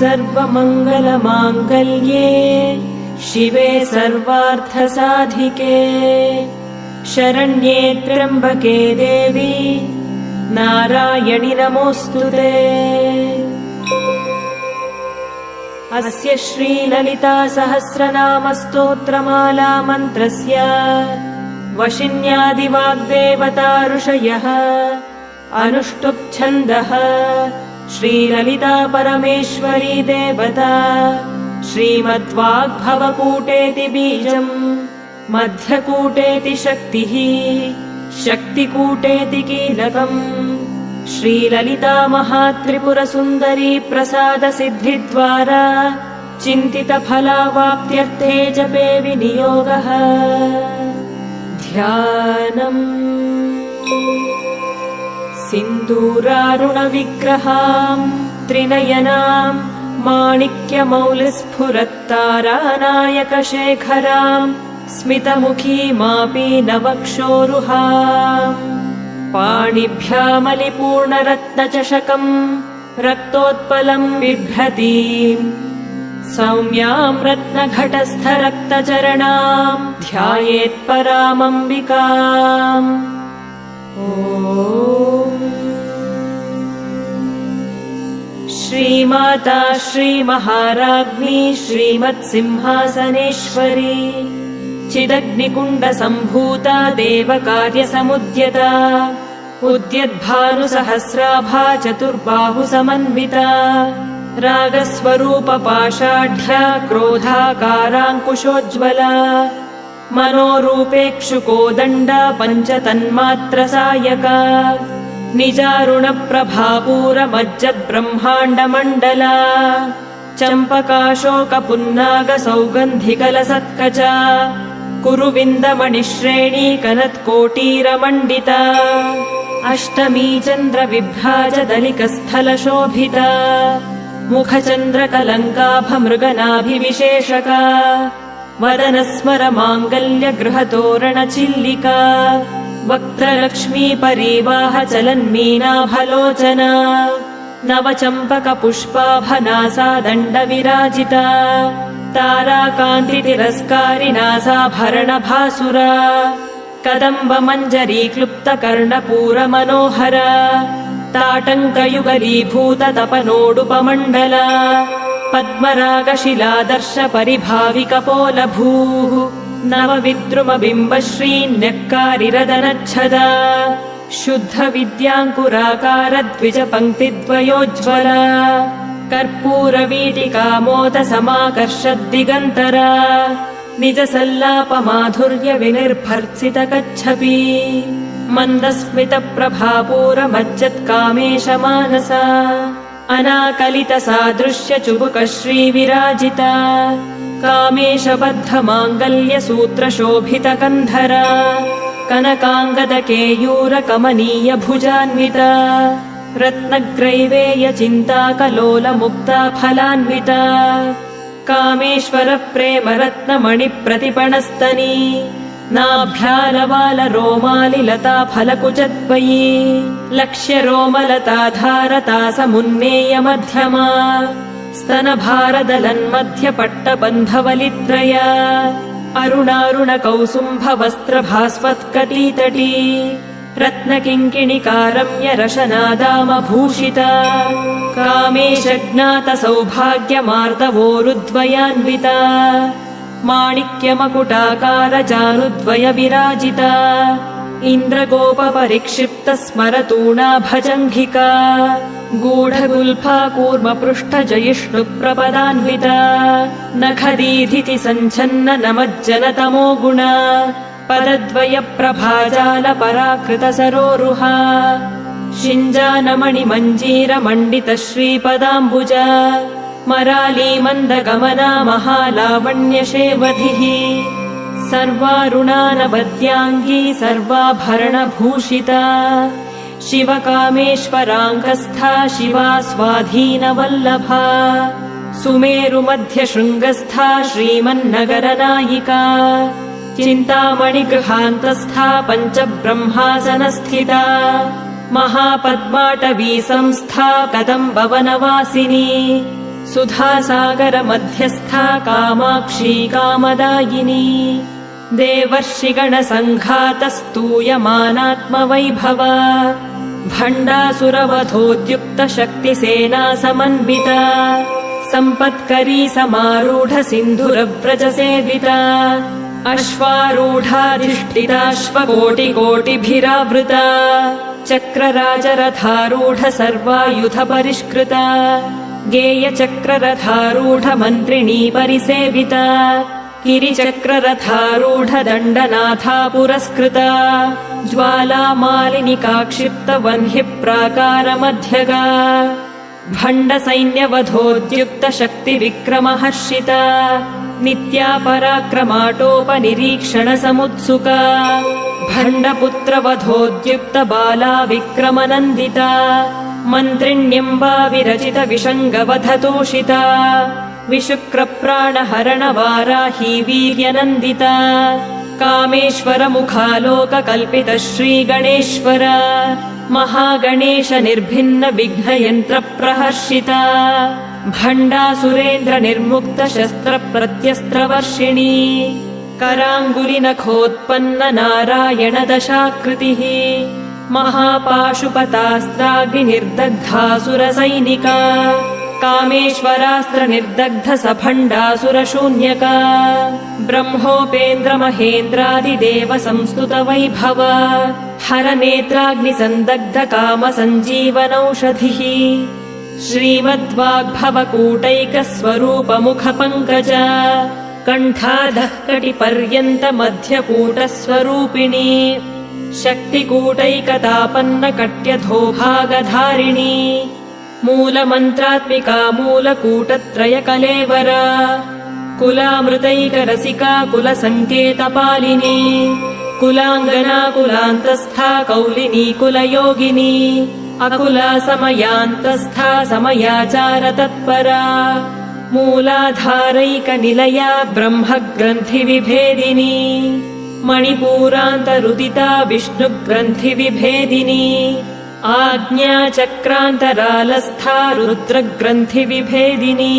सर्वमङ्गलमाङ्गल्ये शिवे सर्वार्थसाधिके शरण्ये त्र्यम्बके देवी नारायणि नमोऽस्तुते। अस्य श्रीललिता सहस्रनाम स्तोत्रमाला मन्त्रस्य वशिन्यादिवाग्देवता ऋषयः अनुष्टुप् छन्दः श्रीललिता परमेश्वरी देवता श्रीमद्वाग्भवकूटेति बीजम् मध्यकूटेति शक्तिः शक्तिकूटेति कीलकम् श्रीललिता महात्रिपुरसुन्दरी प्रसादसिद्धिद्वारा चिन्तितफलावाप्त्यर्थे जपे विनियोगः। ध्यानम् सिन्दूरारुणविग्रहाम् त्रिनयनाम् माणिक्यमौलिस्फुरत्तारानायकशेखराम् स्मितमुखीमापि नवक्षोरुहाम् पाणिभ्यामलिपूर्णरत्नचषकम् रक्तोत्पलम् बिभ्रतीम् सौम्याम् रत्नघटस्थरक्तचरणाम् ध्यायेत्परामम्बिकाम्। श्रीमाता श्रीमहाराज्ञी श्रीमत्सिंहासनेश्वरी चिदग्निकुण्डसम्भूता देवकार्यसमुद्यता उद्यद्भानुसहस्राभा चतुर्बाहुसमन्विता रागस्वरूपपाषाढ्या क्रोधाकाराङ्कुशोज्ज्वला मनोरूपेक्षुकोदण्डा पञ्चतन्मात्रसायका निजारुणप्रभापूरमज्जद्ब्रह्माण्डमण्डला चम्पकाशोकपुन्नागसौगन्धिकलसत्कचा कुरुविन्दमणिश्रेणी कनत्कोटीरमण्डिता अष्टमी चन्द्रविभ्राजदलिकस्थलशोभिता मुखचन्द्रकलङ्काभमृगनाभिविशेषका वदनस्मरमाङ्गल्यगृहतोरणचिल्लिका वक्त्रलक्ष्मी परीवाहचलन्मीनाभलोचना नवचम्पकपुष्पाभनासा दण्डविराजिता ताराकान्तितिरस्कारिनासाभरणभासुरा कदम्बमञ्जरीक्लुप्तकर्णपूरमनोहरा ताटङ्कयुगलीभूततपनोडुपमण्डला पद्मरागशिलादर्शपरिभाविकपोलभूः नवविद्रुमबिम्बश्रीन्यक्कारिरदनच्छदा शुद्धविद्याङ्कुराकारद्विजपङ्क्तिद्वयोज्ज्वला कर्पूरवीटिकामोदसमाकर्षद्दिगन्तरा निजसल्लापमाधुर्यविनिर्भर्त्सितकच्छपी मन्दस्मितप्रभापूरमज्जत्कामेशमानसा अनाकलितसादृश्यचुबुकश्रीविराजिता कामेशबद्धमाङ्गल्यसूत्रशोभितकन्धरा कनकाङ्गदकेयूरकमनीयभुजान्विता रत्नग्रैवेयचिन्ताकलोलमुक्ता फलान्विता कामेश्वरप्रेमरत्नमणिप्रतिपणस्तनी नाभ्यालवालरोमालिलता फलकुचद्वयी लक्ष्यरोमलताधारता समुन्नेयमध्यमा स्तनभारदलन्मध्यपट्टबन्धवलित्रया अरुणारुणकौसुम्भवस्त्रभास्वत्कटीतटी रत्नकिङ्किणिकारम्यरशनादामभूषिता कामेशज्ञातसौभाग्यमार्दवोरुद्वयान्विता माणिक्यमकुटाकारजानुद्वयविराजिता इन्द्रगोपपरिक्षिप्तस्मरतूणाभजङ्घिका गूढगुल्फा कूर्मपृष्ठजयिष्णुप्रपदान्विता नखदीधिति सञ्छन्न नमज्जनतमो गुणा पदद्वयप्रभाजालपराकृतसरोरुहा शिञ्जानमणिमञ्जीरमण्डितश्रीपदाम्बुजा मरालीमन्दगमना महालावण्यशेवधिः सर्वारुणानवद्याङ्गी सर्वाभरणभूषिता शिवकामेश्वराङ्गस्था शिवा स्वाधीनवल्लभा सुमेरुमध्यशृङ्गस्था श्रीमन्नगरनायिका चिन्तामणिगृहान्तस्था पञ्चब्रह्मासनस्थिता महापद्माटवी संस्था कदम्बवनवासिनी सुधासागरमध्यस्था कामाक्षी कामदायिनी देवर्षिगणसङ्घातस्तूयमानात्मवैभवा भण्डासुरवधोद्युक्तशक्तिसेना समन्विता सम्पत्करी समारूढसिन्धुरव्रजसेविता अश्वारूढाधिष्ठिताश्वकोटिकोटिभिरावृता चक्रराजरथारूढ सर्वायुधपरिष्कृता गेयचक्ररथारूढमन्त्रिणी परिसेविता गिरिचक्ररथारूढदण्डनाथा पुरस्कृता ज्वालामालिनिकाक्षिप्तवह्निप्राकारमध्यगा भण्डसैन्यवधोद्युक्तशक्तिविक्रमहर्षिता नित्या पराक्रमाटोपनिरीक्षणसमुत्सुका भण्डपुत्रवधोद्युक्तबाला विक्रमनन्दिता मन्त्रिण्यम्बा विरचितविषङ्गवधतोषिता विशुक्रप्राणहरणवाराही वीर्यनन्दिता कामेश्वरमुखालोककल्पित श्रीगणेश्वर महागणेश निर्भिन्न विघ्नयन्त्रप्रहर्षिता भण्डासुरेन्द्र निर्मुक्त शस्त्रप्रत्यस्त्रवर्षिणी कराङ्गुलिनखोत्पन्न नारायण दशाकृतिः महापाशुपतास्त्राग्निर्दग्धासुरसैनिका कामेश्वरास्त्रनिर्दग्ध सभण्डासुरशून्यका ब्रह्मोपेन्द्रमहेन्द्रादिदेव संस्तुत वैभव हरनेत्राग्निसन्दग्ध कामसञ्जीवनौषधिः श्रीमद्वाग्भवकूटैकस्वरूपमुखपङ्कज कण्ठाधः कटिपर्यन्त मध्यकूटस्वरूपिणी शक्तिकूटैकतापन्न कट्यधोभागधारिणी मूलमन्त्रात्मिका मूलकूटत्रयकलेवरा कुलामृतैकरसिका कुलसङ्केतपालिनी कुलाङ्गना कुलान्तस्था कौलिनी कुलयोगिनी अकुला समयान्तस्था समयाचारतत्परा मूलाधारैकनिलया ब्रह्मग्रन्थिविभेदिनी मणिपूरान्तरुदिता विष्णुग्रन्थिविभेदिनी आज्ञाचक्रान्तरालस्था रुद्रग्रन्थिविभेदिनी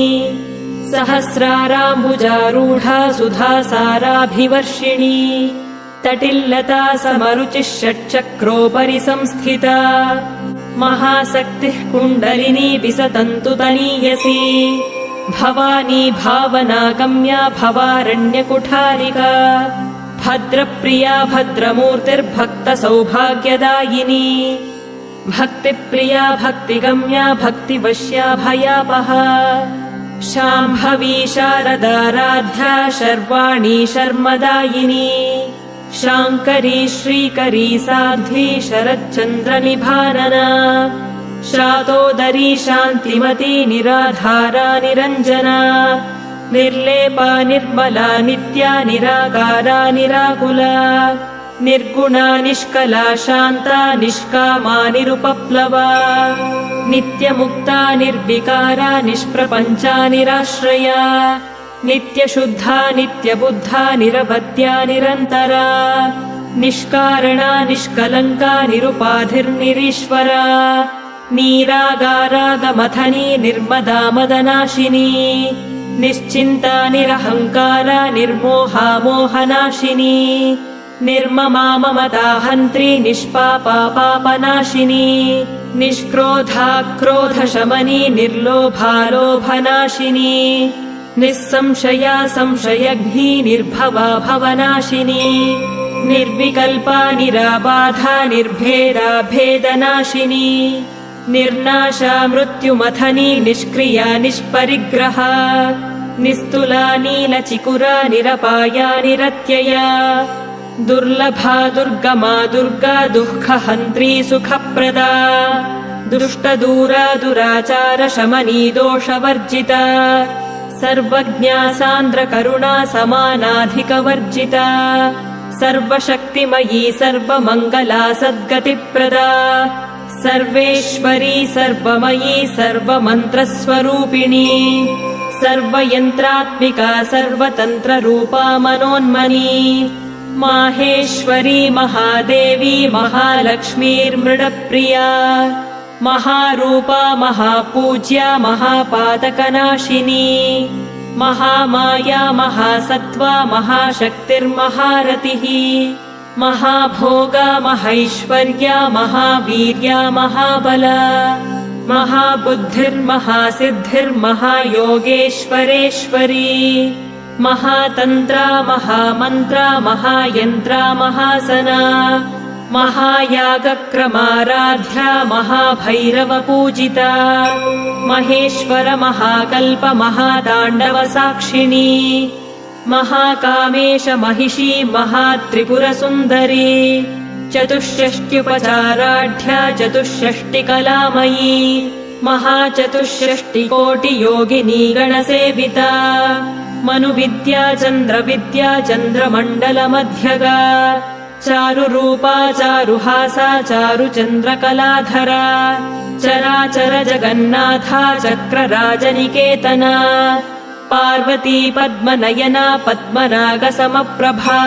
सहस्राराम्बुजारूढा सुधासाराभिवर्षिणी तटिल्लता समरुचिः षट्चक्रोपरि संस्थिता महाशक्तिः कुण्डलिनी विसतन्तु तनीयसी भवानी भावनागम्या भवारण्यकुठारिका भद्रप्रिया भद्रमूर्तिर्भक्तसौभाग्यदायिनी भक्तिप्रिया भक्तिगम्या भक्तिवश्या भयापहा शाम्भवी शारदाराध्या शर्वाणी शर्मदायिनी शाङ्करी श्रीकरी साध्वी शरच्चन्द्रनिभानना शातोदरी शान्तिमती निराधारा निरञ्जना निर्लेपा निर्मला नित्या निराकारा निराकुला निर्गुणा निष्कला शान्ता निष्कामा निरुपप्लवा नित्यमुक्ता निर्विकारा निष्प्रपञ्चा निराश्रया नित्यशुद्धा नित्यबुद्धा निरवद्या निरन्तरा निष्कारणा निष्कलङ्का निरुपाधिर्निरीश्वरा नीरागारागमथनी निर्मदा मदनाशिनी निश्चिन्ता निरहङ्कारा निर्मोहा मोहनाशिनी निर्ममा ममताहन्त्री निष्पापा पापनाशिनी निष्क्रोधा क्रोधशमनी निर्लोभा लोभनाशिनी निस्संशया संशयघ्नी निर्भवा भवनाशिनी निर्विकल्पा निराबाधा निर्भेदा भेदनाशिनी निर्नाशा मृत्युमथनी निष्क्रिया निष्परिग्रहा निस्तुला नीलचिकुरा निरपाया निरत्यया दुर्लभा दुर्गमा दुर्गा दुःखहन्त्री सुखप्रदा दुष्टदूरा दुराचार शमनी दोषवर्जिता सर्वज्ञा सान्द्रकरुणा समानाधिकवर्जिता सर्वशक्तिमयी सर्वमङ्गला सद्गतिप्रदा सर्वेश्वरी सर्वमयी सर्वमन्त्रस्वरूपिणी सर्वयन्त्रात्मिका सर्वतन्त्ररूपा मनोन्मनी माहेश्वरी महादेवी महालक्ष्मीर्मृडप्रिया महारूपा महापूज्या महापातकनाशिनी महामाया महासत्त्वा महाशक्तिर्महारतिः महाभोगा महैश्वर्या महावीर्या महाबला महाबुद्धिर्महासिद्धिर्महायोगेश्वरेश्वरी महातन्त्रा महामन्त्रा महायन्त्रा महासना महायागक्रमाराध्या महाभैरवपूजिता महेश्वर महाकल्प महाताण्डवसाक्षिणी महाकामेश महिषी महात्रिपुरसुन्दरी चतुष्षष्ट्युपचाराढ्या चतुष्षष्टिकलामयी महाचतुष्षष्टिकोटियोगिनी गणसेविता मनुविद्या चन्द्रविद्या चन्द्रमण्डलमध्यगा चारुरूपा चारुहासा चारुचन्द्रकलाधरा चराचर जगन्नाथा चक्रराजनिकेतना पार्वती पद्मनयना पद्मनागसमप्रभा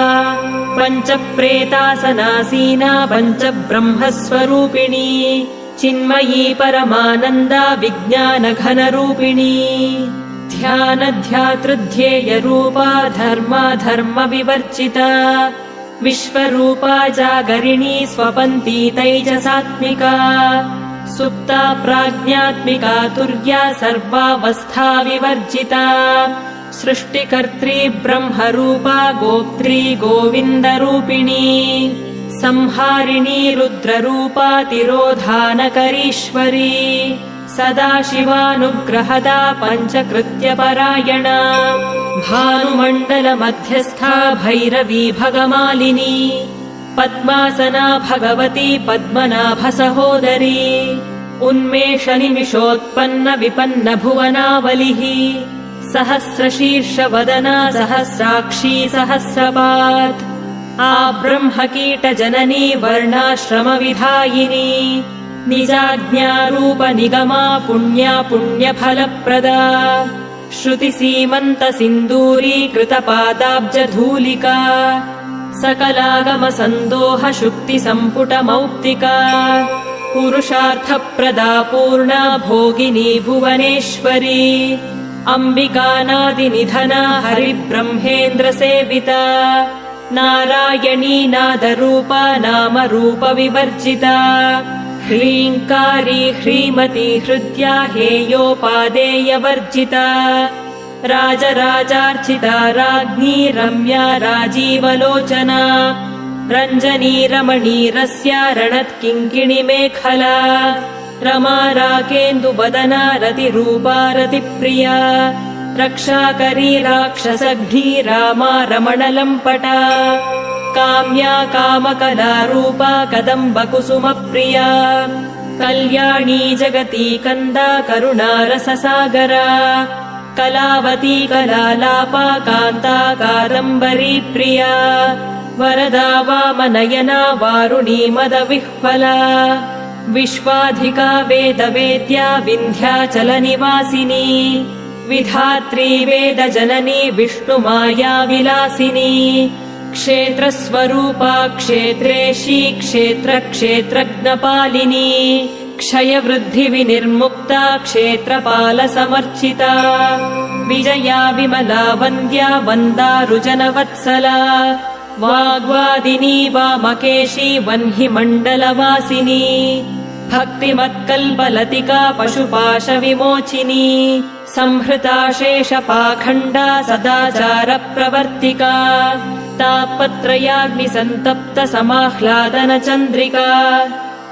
पञ्चप्रेतासनासीना पञ्चब्रह्मस्वरूपिणी चिन्मयी परमानन्दा विज्ञानघनरूपिणी ध्यानध्यातृध्येयरूपा धर्माधर्मविवर्जिता विश्वरूपा जागरिणी स्वपन्ती तैजसात्मिका सुप्ता प्राज्ञात्मिका तुर्या सर्वावस्था विवर्जिता सृष्टिकर्त्री ब्रह्मरूपा गोप्त्री गोविन्दरूपिणी संहारिणी रुद्ररूपा तिरोधानकरीश्वरी सदाशिवानुग्रहदा पञ्चकृत्यपरायणा भानुमण्डलमध्यस्था भैरवी भगमालिनी पद्मासना भगवती पद्मनाभसहोदरी उन्मेषनिमिषोत्पन्न विपन्न भुवनावलिः सहस्रशीर्षवदना सहस्राक्षी सहस्रपात् आब्रह्मकीटजननी वर्णाश्रमविधायिनी निजाज्ञारूपनिगमा पुण्या पुण्यफलप्रदा श्रुतिसीमन्तसिन्दूरीकृतपादाब्जधूलिका सकलागमसन्दोहशुक्तिसम्पुटमौक्तिका पुरुषार्थप्रदा पूर्णा भोगिनी भुवनेश्वरी अम्बिकानादिनिधना हरिब्रह्मेन्द्रसेविता नारायणी नादरूपा नामरूपविवर्जिता ह्रीङ्कारी ह्रीमती हृद्या हेयोपादेयवर्जिता राजराजार्चिता राज्ञी रम्या राजीवलोचना रञ्जनी रमणीरस्या रणत्किङ्किणिमेखला रमा राकेन्दुवदना रतिरूपा रतिप्रिया रक्षाकरी राक्षसघ्नी रामा रमणलम्पटा काम्या कामकलारूपा कदम्बकुसुमप्रिया कल्याणी जगती कन्दा करुणारससागरा कलावती कलालापा कान्ता कादम्बरी प्रिया वरदा वामनयना वारुणी मदविह्वला विश्वाधिका वेदवेद्या विन्ध्याचलनिवासिनी विधात्री वेदजननी विष्णुमाया विलासिनी क्षेत्रस्वरूपा क्षेत्रेशी क्षेत्रक्षेत्रज्ञपालिनी क्षयवृद्धिविनिर्मुक्ता क्षेत्रपालसमर्चिता विजया विमला वन्द्या वन्दारुजनवत्सला वाग्वादिनी वामकेशी वह्निमण्डलवासिनी भक्तिमत्कल्पलतिका पशुपाशविमोचिनी संहृता शेषपाखण्डा सदाचारप्रवर्तिका तापत्रयाग्निसन्तप्तसमाह्लादनचन्द्रिका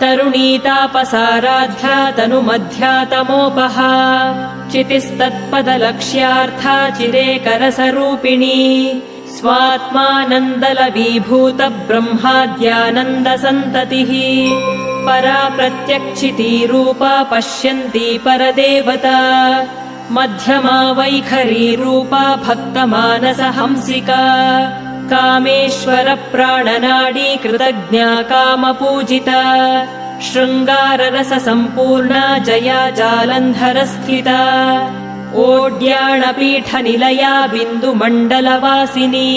तरुणीतापसाराध्या तनुमध्या तमोपहा चितिस्तत्पदलक्ष्यार्था चिरेकरसरूपिणी स्वात्मानन्दलवीभूत ब्रह्माद्यानन्दसन्ततिः परा प्रत्यक्षिती रूपा पश्यन्ती परदेवता मध्यमा वैखरी रूपा भक्तमानसहंसिका कामेश्वर प्राणनाडी कृतज्ञा कामपूजिता शृङ्गाररससम्पूर्णा जया जालन्धरस्थिता ओड्याणपीठनिलया बिन्दुमण्डलवासिनी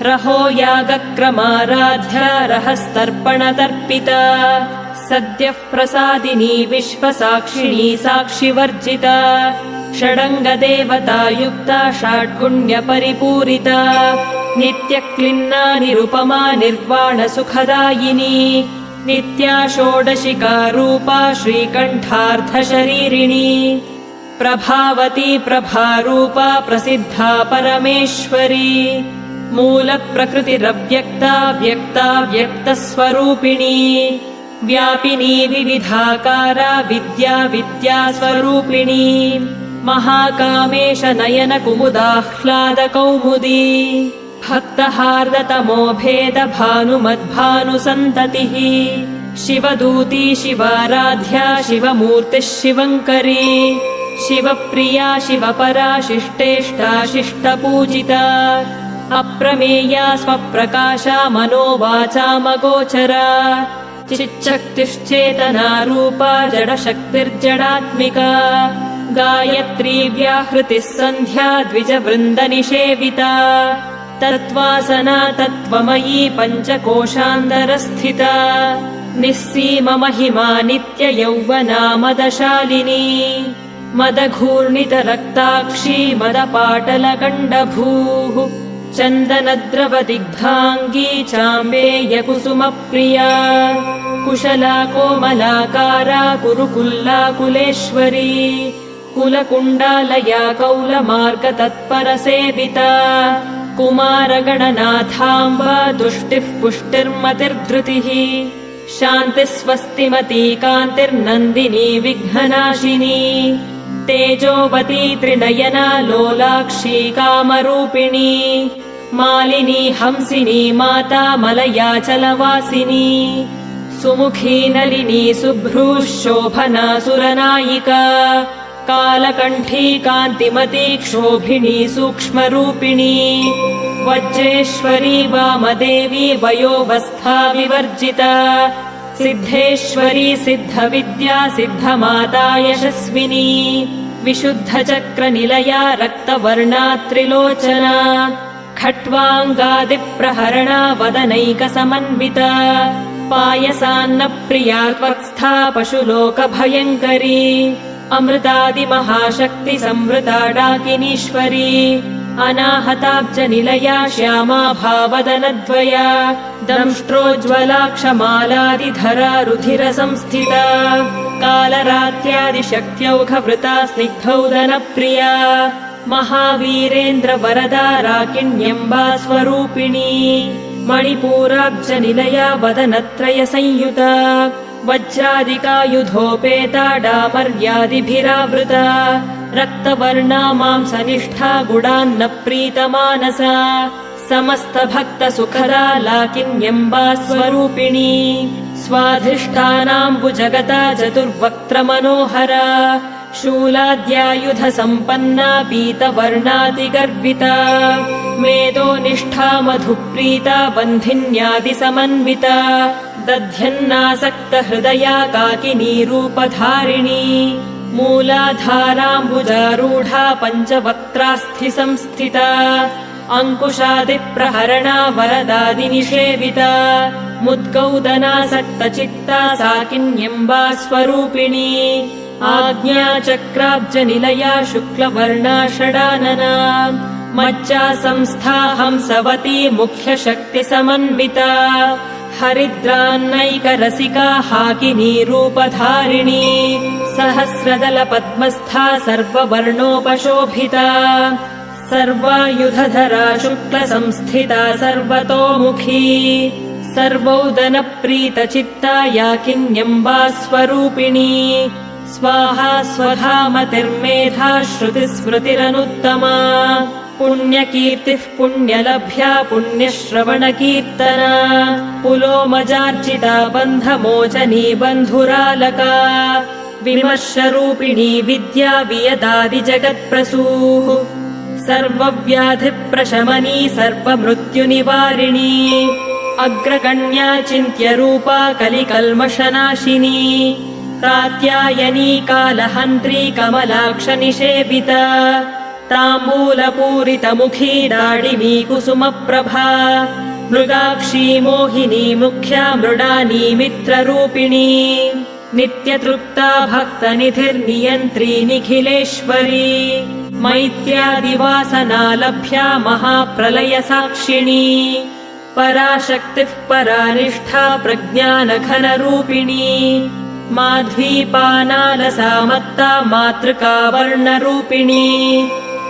रहो यागक्रमाराध्या रहस्तर्पणतर्पिता सद्यः प्रसादिनी विश्वसाक्षिणी साक्षिवर्जिता षडङ्गदेवतायुक्ता षड्गुण्यपरिपूरिता नित्यक्लिन्ना निरुपमा निर्वाणसुखदायिनी नित्या षोडशिका रूपा श्रीकण्ठार्धशरीरिणी प्रभावती प्रभारूपा प्रसिद्धा परमेश्वरी मूलप्रकृतिरव्यक्ता व्यक्ता व्यक्तस्वरूपिणी व्यापिनी विविधाकारा विद्या विद्यास्वरूपिणी महाकामेश नयन कुमुदाह्लादकौमुदी भक्तहार्दतमो भेद भानुमद्भानुसन्ततिः शिवदूती शिवाराध्या शिवमूर्तिः शिवङ्करी शिवप्रिया शिवपरा शिष्टेष्टा शिष्टपूजिता अप्रमेया स्वप्रकाशा मनोवाचामगोचरा चिच्छक्तिश्चेतना रूपा जडशक्तिर्जडात्मिका गायत्री व्याहृतिः सन्ध्या द्विजवृन्दनिषेविता तत्त्वासना तत्त्वमयी पञ्चकोशान्तरस्थिता निःसीममहिमा नित्ययौवना मदशालिनी मदघूर्णितरक्ताक्षी मदपाटलगण्डभूः चन्दनद्रवदिग्धाङ्गी चाम्बेयकुसुमप्रिया कुशला कोमलाकारा कुरुकुल्लाकुलेश्वरी कुलकुण्डालया कौलमार्गतत्परसेविता कुमारगणनाथाम्बा दुष्टिः पुष्टिर्मतिर्धृतिः शान्तिस्वस्तिमती कान्तिर्नन्दिनी विघ्ननाशिनी तेजोवती त्रिनयना लोलाक्षी कामरूपिणी मालिनी हंसिनी माता मलयाचलवासिनी सुमुखी नलिनी सुभ्रूः शोभना सुरनायिका कालकण्ठी कान्तिमती क्षोभिणी सूक्ष्मरूपिणी वज्रेश्वरी वामदेवी वयोवस्था विवर्जिता सिद्धेश्वरी सिद्धविद्या सिद्धमाता यशस्विनी विशुद्धचक्रनिलया रक्तवर्णा त्रिलोचना खट्वाङ्गादिप्रहरणा वदनैकसमन्विता पायसान्नप्रिया त्वत्स्था पशुलोकभयङ्करी अमृतादिमहाशक्ति संवृता डाकिनीश्वरी अनाहताब्जनिलया श्यामा भावदनद्वया दंष्ट्रोज्ज्वलाक्षमालादिधरा रुधिरसंस्थिता कालरात्र्यादिशक्त्यौघवृता स्निग्धौदनप्रिया महावीरेन्द्रवरदा राकिण्यम्बा स्वरूपिणी मणिपूराब्जनिलया वदनत्रयसंयुता वज्रादिकायुधोपेता डामर्यादिभिरावृता रक्तवर्णा मांसनिष्ठा गुडान्नप्रीतमानसा समस्तभक्तसुखदा लाकिन्यम्बा स्वरूपिणी स्वाधिष्ठानाम्बुजगता चतुर्वक्त्रमनोहरा शूलाद्यायुधसम्पन्ना पीतवर्णादिगर्विता मेदोनिष्ठा मधुप्रीता बन्धिन्यादिसमन्विता दध्यन्नासक्तहृदया काकिनी रूपधारिणी मूलाधाराम्बुजारूढा पञ्चवक्त्रास्थिसंस्थिता अङ्कुशादिप्रहरणा वरदादिनिषेविता मुद्गौदनासक्तचित्ता साकिन्यम्बा स्वरूपिणी आज्ञाचक्राब्जनिलया शुक्लवर्णा षडानना मज्जा संस्था हंसवती मुख्यशक्तिसमन्विता हरिद्रान्नैकरसिका हाकिनी रूपधारिणी सहस्रदलपद्मस्था सर्ववर्णोपशोभिता सर्वायुधधरा शुक्लसंस्थिता सर्वतोमुखी सर्वौदनप्रीतचित्ता याकिन्यम्बा स्वरूपिणी स्वाहा स्वधामतिर्मेधा श्रुतिस्मृतिरनुत्तमा पुण्यकीर्तिः पुण्यलभ्या पुण्यश्रवणकीर्तना पुलोमजार्चिता बन्धमोचनी बन्धुरालका विमर्शरूपिणी विद्या वियदादिजगत्प्रसूः सर्वव्याधिप्रशमनी सर्वमृत्युनिवारिणी अग्रगण्या चिन्त्यरूपा कलिकल्मषनाशिनी कात्यायनी कालहन्त्री कमलाक्षनिषेविता ताम्बूलपूरितमुखी दाडिमी कुसुमप्रभा मृगाक्षी मोहिनी मुख्या मृडानी मित्ररूपिणी नित्यतृप्ता भक्तनिधिर्नियन्त्री निखिलेश्वरी मैत्र्यादिवासनालभ्या महाप्रलयसाक्षिणी पराशक्तिः परानिष्ठा प्रज्ञानघनरूपिणी माध्वीपानालसामत्ता मातृका वर्णरूपिणी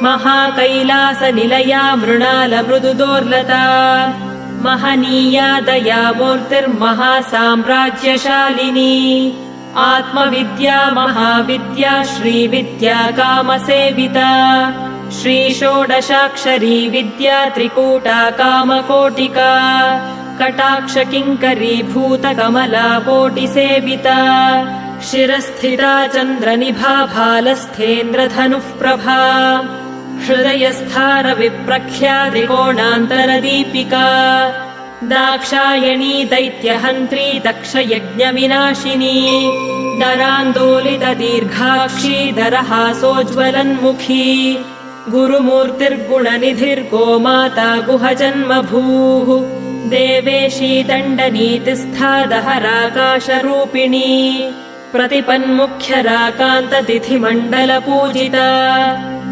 महाकैलासनिलया मृणालमृदुदोर्लता महनीया दयामूर्तिर्महासाम्राज्यशालिनी आत्मविद्या महाविद्या श्रीविद्या कामसेविता श्रीषोडशाक्षरी विद्या त्रिकूटा कामकोटिका कटाक्षकिङ्करी भूतकमला कोटिसेविता शिरस्थिता चन्द्रनिभा भालस्थेन्द्रधनुः प्रभा हृदयस्थारविप्रख्या त्रिकोणान्तरदीपिका दाक्षायणी दैत्यहन्त्री दक्षयज्ञविनाशिनी दरान्दोलितदीर्घाक्षी दरहासोज्ज्वलन्मुखी गुरुमूर्तिर्गुणनिधिर्गोमाता गुहजन्मभूः देवेशी दण्डनीतिस्था दहराकाशरूपिणी प्रतिपन्मुख्यराकान्ततिथिमण्डलपूजिता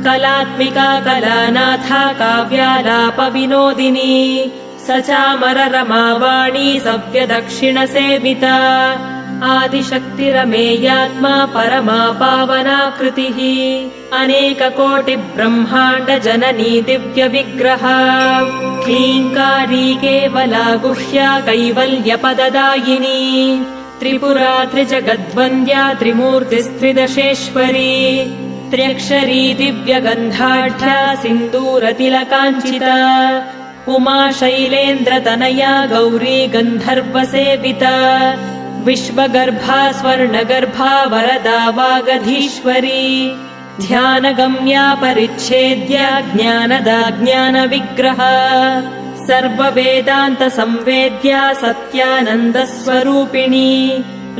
कलात्मिका कलानाथा काव्यालापविनोदिनी सचामररमावाणी सव्यदक्षिणसेविता आदिशक्तिरमेयात्मा परमा पावनाकृतिः अनेककोटिब्रह्माण्ड जननी दिव्यविग्रहा क्लीङ्कारी केवला गुह्या कैवल्यपददायिनी त्रिपुरा त्रिजगद्वन्द्या त्रिमूर्तिस्त्रिदशेश्वरी त्र्यक्षरी दिव्यगन्धाढ्या सिन्दूरतिलकाञ्चिता उमा शैलेन्द्रतनया गौरी गन्धर्वसेविता विश्वगर्भा स्वर्णगर्भा वरदा वागधीश्वरी ध्यानगम्या परिच्छेद्या ज्ञानदा ज्ञानविग्रहा सर्ववेदान्तसंवेद्या सत्यानन्दस्वरूपिणी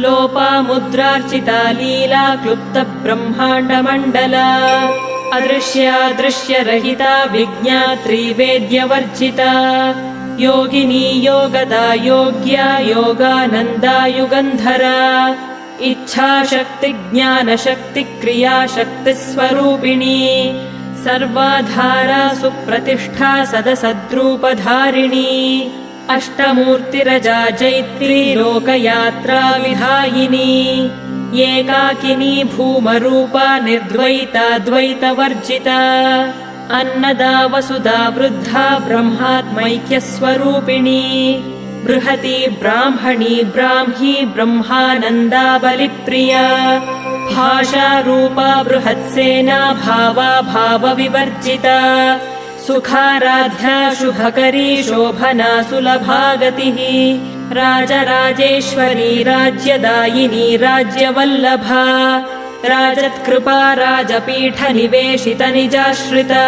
लोपामुद्रार्चिता लीला क्लुप्तब्रह्माण्डमण्डला अदृश्यादृश्यरहिता विज्ञात्री वेद्यवर्जिता योगिनी योगदा योग्या योगानन्दा युगन्धरा इच्छाशक्ति क्रियाशक्तिस्वरूपिणी सर्वाधारा सुप्रतिष्ठा सदसद्रूपधारिणी अष्टमूर्तिरजा जैत्री लोकयात्रा विधायिनी एकाकिनी भूमरूपा निर्द्वैता द्वैतवर्जिता अन्नदा वसुधा वृद्धा ब्रह्मात्मैक्यस्वरूपिणी बृहती ब्राह्मणी ब्राह्मी ब्रह्मानन्दा बलिप्रिया भाषारूपा बृहत्सेना भावा भावविवर्जिता सुखाराध्या शुभकरी शोभना सुलभागतिः राजराजेश्वरी राज्यदायिनी राज्यवल्लभा राजत्कृपा राजपीठनिवेशितनिजाश्रिता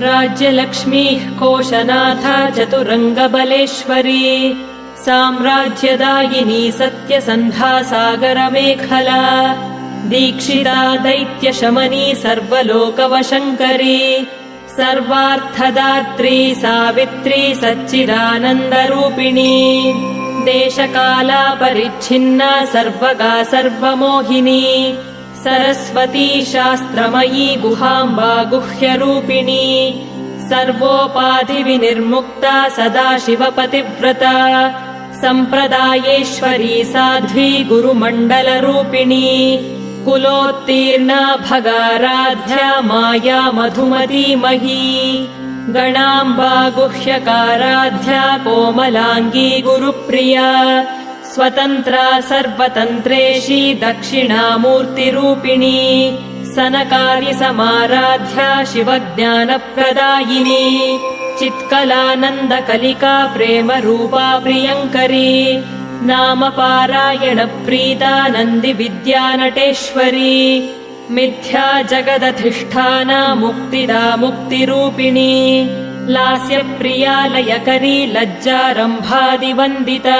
राज्यलक्ष्मीः कोशनाथा चतुरङ्गबलेश्वरी साम्राज्यदायिनी सत्यसन्धा सागरमेखला दीक्षिता दैत्यशमनी सर्वलोकवशङ्करी सर्वार्थदात्री सावित्री सच्चिदानन्दरूपिणी देशकाला परिच्छिन्ना सर्वगा सर्वमोहिनी सरस्वती शास्त्रमयी गुहाम्बा गुह्यरूपिणी सर्वोपाधिविनिर्मुक्ता सदाशिवपतिव्रता सम्प्रदायेश्वरी साध्वी गुरुमण्डलरूपिणी कुलोत्तीर्णा भगाराध्या माया मधुमतीमही गणाम्बा गुह्यकाराध्या कोमलाङ्गी गुरुप्रिया स्वतन्त्रा सर्वतन्त्रेशी दक्षिणामूर्तिरूपिणी सनकारि समाराध्या शिवज्ञानप्रदायिनी चित्कलानन्दकलिका प्रेमरूपा प्रियङ्करी नामपारायणप्रीता नन्दिविद्यानटेश्वरी मिथ्या जगदधिष्ठाना मुक्तिदा मुक्तिरूपिणी लास्यप्रिया लयकरी लज्जारम्भादिवन्दिता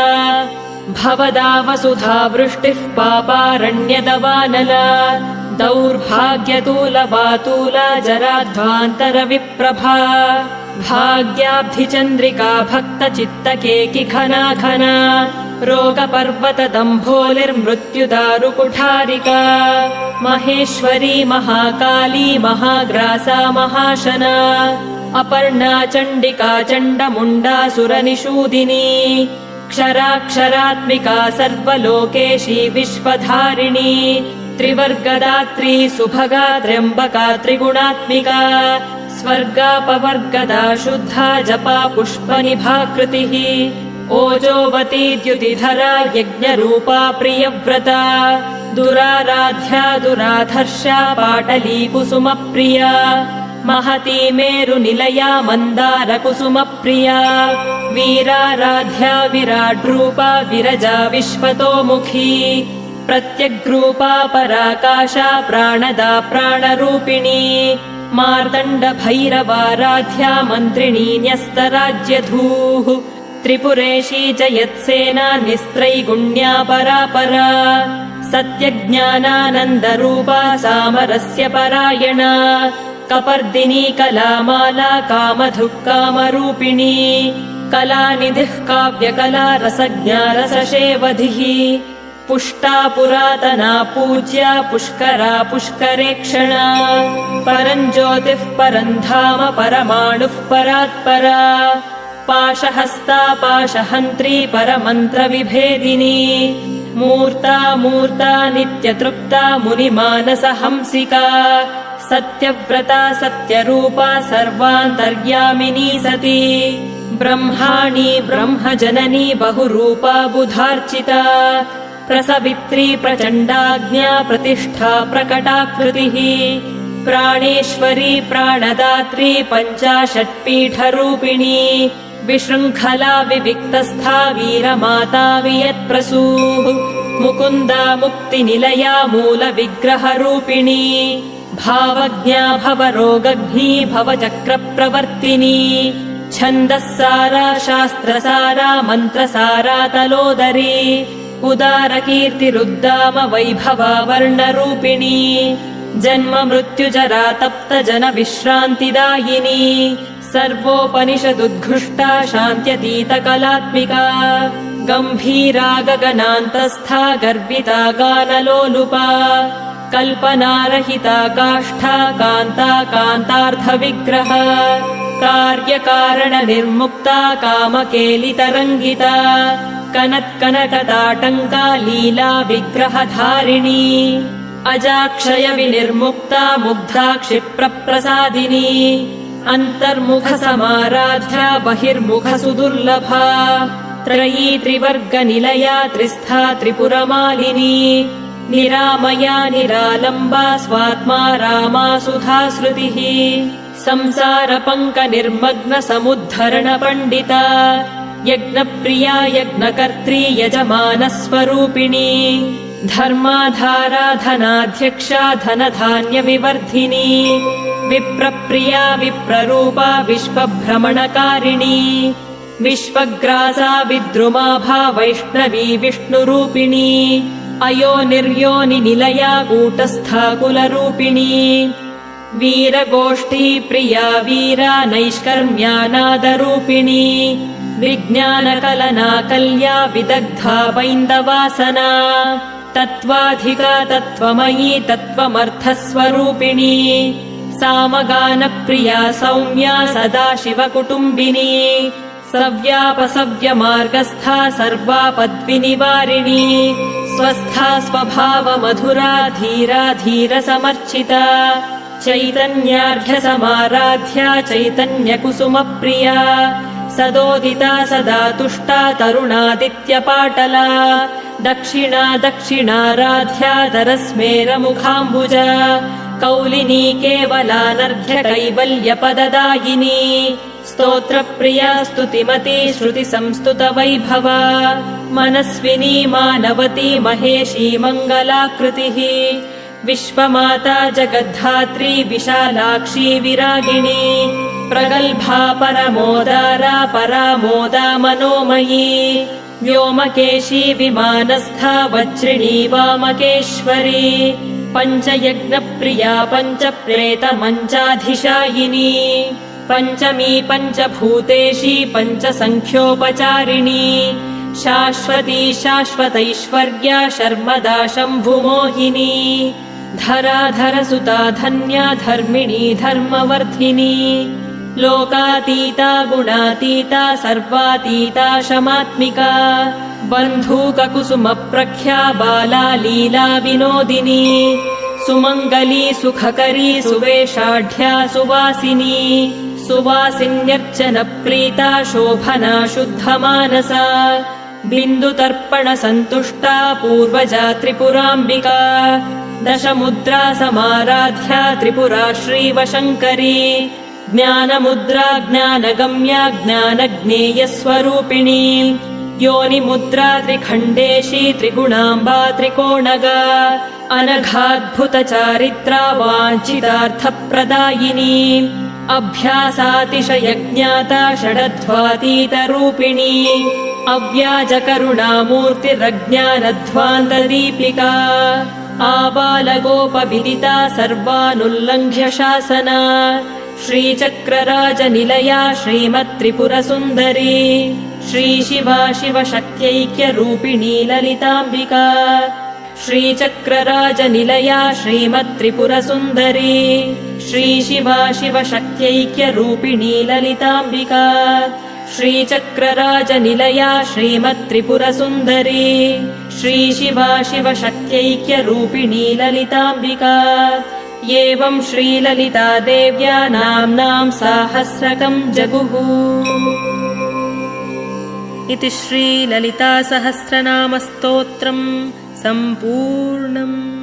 भवदा वसुधा वृष्टिः पापारण्यदवानला दौर्भाग्यतूलवातूला जराध्वान्तरविप्रभा भाग्याब्धिचन्द्रिका भक्तचित्तकेकि घना घना रोगपर्वतदम्भोलिर्मृत्युदारुकुठारिका महेश्वरी महाकाली महाग्रासा महाशना अपर्णा चण्डिका चण्डमुण्डासुरनिषूदिनी क्षराक्षरात्मिका सर्वलोकेशी विश्वधारिणी त्रिवर्गदात्री सुभगा त्र्यम्बका त्रिगुणात्मिका स्वर्गापवर्गदा शुद्धा जपा पुष्पनिभाकृतिः ओजोवती द्युतिधरा यज्ञरूपा प्रियव्रता दुराराध्या दुराधर्षा पाटली कुसुमप्रिया महती मेरुनिलया मन्दारकुसुमप्रिया वीराराध्या विराड्रूपा विरजा विश्वतोमुखी प्रत्यग्रूपा पराकाशा प्राणदा प्राणरूपिणी मार्तण्डभैरवाराध्या मन्त्रिणी न्यस्तराज्यधूः त्रिपुरेशी जयत्सेना निस्त्रैगुण्या परापरा सत्यज्ञानानन्दरूपा सामरस्य परायणा कपर्दिनी कलामाला कामधुक्कामरूपिणी कलानिधिः काव्यकला रसज्ञा रसशेवधिः पुष्टा पुरातना पूज्या पुष्करा पुष्करेक्षणा परञ्ज्योतिः परन्धाम परमाणुः परात्परा पाशहस्ता पाशहन्त्री परमन्त्रविभेदिनी मूर्ता मूर्ता नित्यतृप्ता मुनिमानसहंसिका सत्यव्रता सत्यरूपा सर्वान्तर्यामिनी सती ब्रह्माणी ब्रह्मजननी बहुरूपा बुधार्चिता प्रसवित्री प्रचण्डाज्ञा प्रतिष्ठा प्रकटाकृतिः प्राणेश्वरी प्राणदात्री पञ्चाशत्पीठरूपिणी विशृङ्खला विविक्तस्था वीरमाता वियत्प्रसूः मुकुन्दा मुक्तिनिलया मूलविग्रहरूपिणी भावज्ञा भवरोगघ्नी भवचक्रप्रवर्तिनी छन्दःसारा शास्त्रसारा मन्त्रसारा तलोदरी उदारकीर्तिरुद्दाम वैभवा वर्णरूपिणी जन्म मृत्युजरा तप्त जन विश्रान्तिदायिनी सर्वोपनिषदुद्घुष्टा शान्त्यतीतकलात्मिका गम्भीरा गगनान्तस्था गर्विता गानलोलुपा कल्पनारहिता काष्ठा कान्ता कान्तार्थविग्रह कार्यकारणनिर्मुक्ता कामकेलितरङ्गिता कनत्कनकताटङ्का लीला विग्रहधारिणी अजाक्षय विनिर्मुक्ता मुग्धा क्षिप्रप्रसादिनी अन्तर्मुखसमाराध्या बहिर्मुखसुदुर्लभा त्रयी त्रिवर्गनिलया त्रिस्था त्रिपुरमालिनी निरामया निरालम्बा स्वात्मा रामा सुधाश्रुतिः संसारपङ्कनिर्मग्न समुद्धरण पण्डिता यज्ञप्रिया यज्ञकर्त्री यजमानस्वरूपिणी धर्माधारा धनाध्यक्षा धनधान्यविवर्धिनी विप्रप्रिया विप्ररूपा विश्वभ्रमणकारिणी विश्वग्रासा विद्रुमाभा वैष्णवी विष्णुरूपिणी अयोनिर्योनिनिलया कूटस्था कुलरूपिणी वीरगोष्ठी प्रिया वीरा नैष्कर्म्यानादरूपिणी विज्ञानकलना कल्या विदग्धा वैन्दवासना तत्त्वाधिका तत्त्वमयी तत्त्वमर्थस्वरूपिणी सामगानप्रिया सौम्या सदाशिवकुटुम्बिनी सव्यापसव्यमार्गस्था सर्वापद्विनिवारिणी स्वस्था स्वभावमधुरा धीरा धीरसमर्चिता चैतन्यार्घ्यसमाराध्या चैतन्यकुसुमप्रिया सदोदिता सदा तुष्टा तरुणादित्यपाटला दक्षिणा दक्षिणाराध्या दरस्मेरमुखाम्बुजा कौलिनी केवलानर्घ्य कैवल्यपददायिनी स्तोत्रप्रिया स्तुतिमती श्रुतिसंस्तुतवैभवा मनस्विनी मानवती महेशी मङ्गलाकृतिः विश्वमाता जगद्धात्री विशालाक्षी विरागिणी प्रगल्भा परमोदारा परामोदा मनोमयी व्योमकेशी विमानस्था वज्रिणी वामकेश्वरी पञ्चयज्ञप्रिया पञ्चप्रेतमञ्चाधिशायिनी पञ्चमी पञ्चभूतेशी पञ्चसङ्ख्योपचारिणी शाश्वती शाश्वतैश्वर्या शर्मदा शम्भुमोहिनी धराधरसुता धन्या धर्मिणी धर्मवर्धिनी लोकातीता गुणातीता सर्वातीता शमात्मिका बन्धूककुसुमप्रख्या बाला लीला विनोदिनी सुमङ्गली सुखकरी सुवेशाढ्या सुवासिनी सुवासिन्यर्चनप्रीता शोभना शुद्धमानसा बिन्दुतर्पणसन्तुष्टा पूर्वजा त्रिपुराम्बिका दशमुद्रा समाराध्या त्रिपुरा श्रीवशङ्करी ज्ञानमुद्रा ज्ञानगम्या ज्ञानज्ञेयस्वरूपिणी योनिमुद्रा त्रिखण्डेशी त्रिगुणाम्बा त्रिकोणगा अनघाद्भुतचारित्रा वाञ्छितार्थप्रदायिनी अभ्यासातिशयज्ञाता षडध्वातीतरूपिणी अव्याजकरुणामूर्तिरज्ञानध्वान्तदीपिका आबालगोपविदिता सर्वानुल्लङ्घ्य शासना श्रीचक्रराजनिलया श्रीमत्त्रिपुरसुन्दरी श्रीशिवा शिवशक्त्यैक्यरूपिणी ललिताम्बिका श्रीचक्रराजनिलया श्रीमत्त्रिपुरसुन्दरी श्रीशिवा शिवशक्त्यैक्यरूपिणी ललिताम्बिका श्रीचक्रराजनिलया श्रीमत्त्रिपुरसुन्दरी श्रीशिवा शिवशक्त्यैक्यरूपिणी ललिताम्बिका एवं श्रीललिता देव्या नाम्नां साहस्रकं जगुः। इति श्रीललितासहस्रनामस्तोत्रम् सम्पूर्णम्।